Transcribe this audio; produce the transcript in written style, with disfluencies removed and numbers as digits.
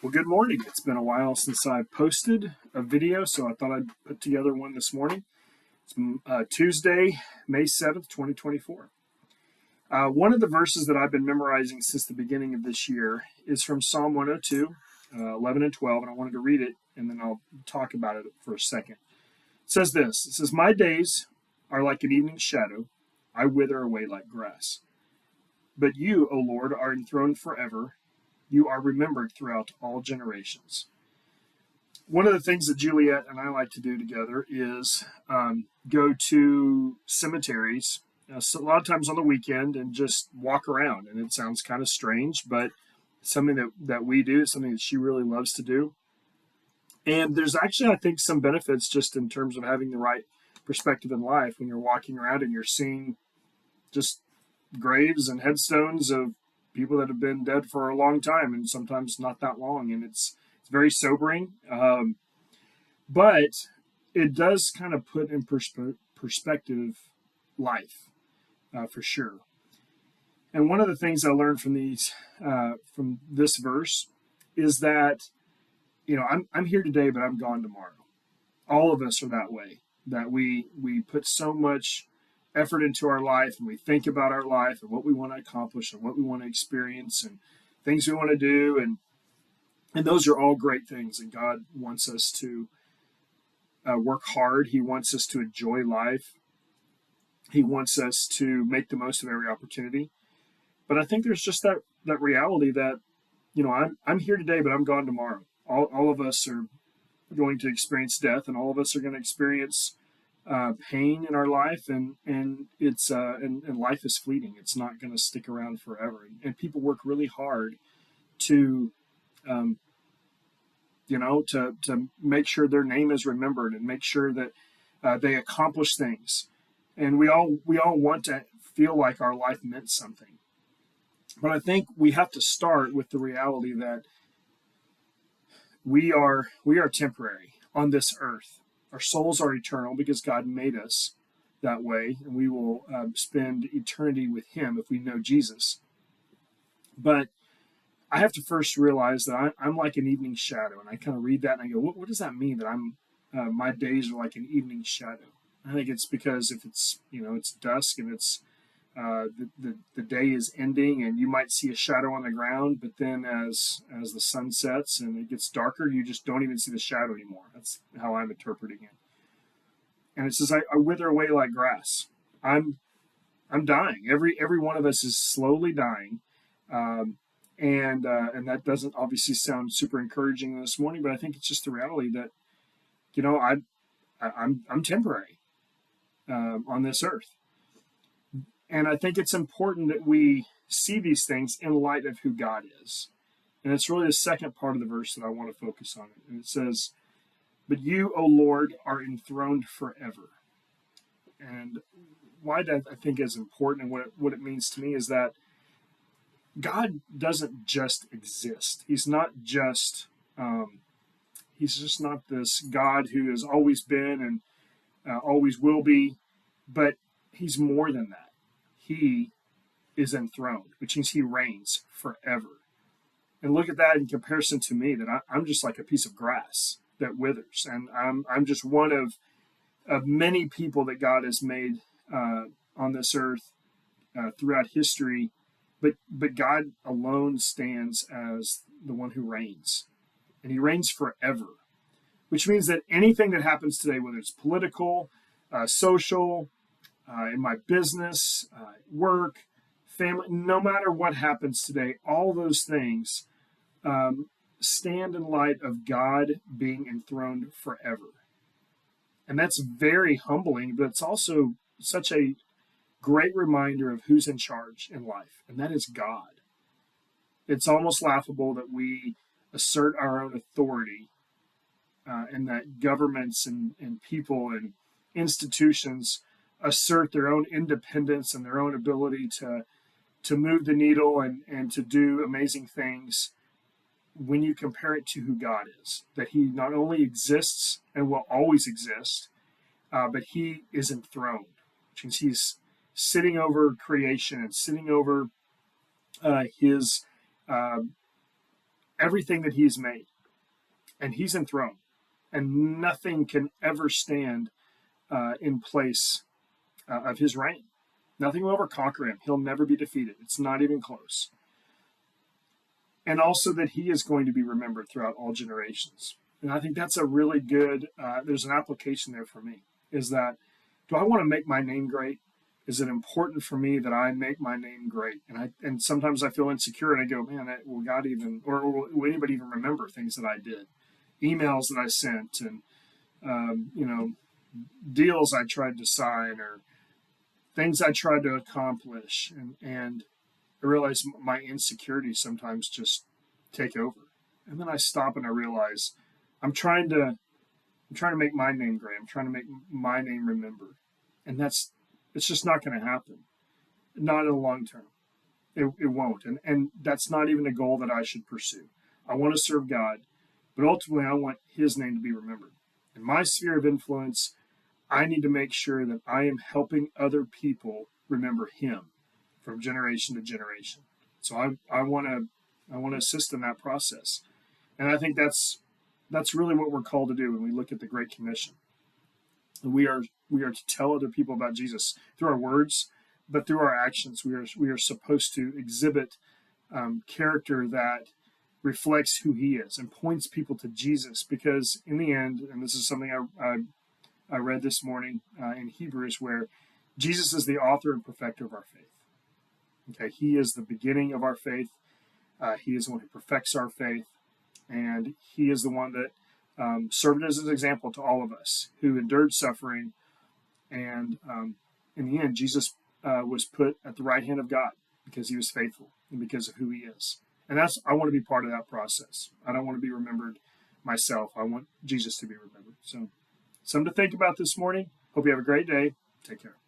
Well, good morning. It's been a while since I posted a video, so I thought I'd put together one this morning. It's Tuesday, May 7th, 2024. One of the verses that I've been memorizing since the beginning of this year is from Psalm 102, 11 and 12, and I wanted to read it, and then I'll talk about it for a second. It says this. It says, "My days are like an evening shadow. I wither away like grass. But you, O Lord, are enthroned forever. You are remembered throughout all generations." One of the things that Juliet and I like to do together is go to cemeteries so a lot of times on the weekend and just walk around. And it sounds kind of strange, but something that we do, something that she really loves to do. And there's actually, I think, some benefits just in terms of having the right perspective in life when you're walking around and you're seeing just graves and headstones of people that have been dead for a long time and sometimes not that long. And it's very sobering. But it does kind of put in perspective life for sure. And one of the things I learned from this verse is that I'm here today, but I'm gone tomorrow. All of us are that way. That we put so much effort into our life, and we think about our life and what we want to accomplish and what we want to experience and things we want to do, and those are all great things. And God wants us to work hard. He wants us to enjoy life. He wants us to make the most of every opportunity. But I think there's just that reality that I'm here today, but I'm gone tomorrow. All of us are going to experience death, and all of us are going to experience pain in our life, and it's and life is fleeting. It's not going to stick around forever. And people work really hard to um, to make sure their name is remembered and make sure that they accomplish things. And we all want to feel like our life meant something. But I think we have to start with the reality that we are temporary on this earth. Our souls are eternal because God made us that way, and we will spend eternity with Him if we know Jesus. But I have to first realize that I'm like an evening shadow, and I kind of read that and I go, what does that mean? That my days are like an evening shadow. I think it's because if it's dusk and it's the day is ending, and you might see a shadow on the ground, but then as the sun sets and it gets darker, you just don't even see the shadow anymore. That's how I'm interpreting it. And it says, I wither away like grass. I'm I'm dying. Every one of us is slowly dying, um, and that doesn't obviously sound super encouraging this morning, but I think it's just the reality that you know I'm temporary on this earth. And I think it's important that we see these things in light of who God is. And it's really the second part of the verse that I want to focus on. And it says, "But you, O Lord, are enthroned forever." And why that I think is important, and what it means to me is that God doesn't just exist. He's just not this God who has always been and always will be, but he's more than that. He is enthroned, which means he reigns forever. And look at that in comparison to me, that I'm just like a piece of grass that withers, and I'm just one of many people that God has made on this earth throughout history. But God alone stands as the one who reigns, and he reigns forever, which means that anything that happens today, whether it's political, social, in my business, work, family, no matter what happens today, all those things stand in light of God being enthroned forever. And that's very humbling, but it's also such a great reminder of who's in charge in life, and that is God. It's almost laughable that we assert our own authority and that governments and people and institutions assert their own independence and their own ability to move the needle and to do amazing things when you compare it to who God is. That he not only exists and will always exist, but he is enthroned, which means he's sitting over creation and sitting over his uh, everything that he's made, and he's enthroned, and nothing can ever stand in place of his reign. Nothing will ever conquer him. He'll never be defeated. It's not even close. And also that he is going to be remembered throughout all generations. And I think that's a really good, there's an application there for me, is that, do I want to make my name great? Is it important for me that I make my name great? And sometimes I feel insecure and I go, man, will God even, or will anybody even remember things that I did? Emails that I sent, and, deals I tried to sign, or things I tried to accomplish. And I realize my insecurities sometimes just take over. And then I stop and I realize I'm trying to make my name great. I'm trying to make my name remembered. And it's just not going to happen. Not in the long term. It won't. And that's not even a goal that I should pursue. I want to serve God, but ultimately I want his name to be remembered. In my sphere of influence, I need to make sure that I am helping other people remember him from generation to generation. So I want to assist in that process. And I think that's really what we're called to do when we look at the Great Commission. We are to tell other people about Jesus through our words, but through our actions. We are supposed to exhibit character that reflects who he is and points people to Jesus. Because in the end, and this is something I read this morning in Hebrews, where Jesus is the author and perfecter of our faith. Okay, he is the beginning of our faith. He is the one who perfects our faith, and he is the one that served as an example to all of us, who endured suffering, and in the end, Jesus was put at the right hand of God because he was faithful and because of who he is. And I want to be part of that process. I don't want to be remembered myself. I want Jesus to be remembered. So, something to think about this morning. Hope you have a great day. Take care.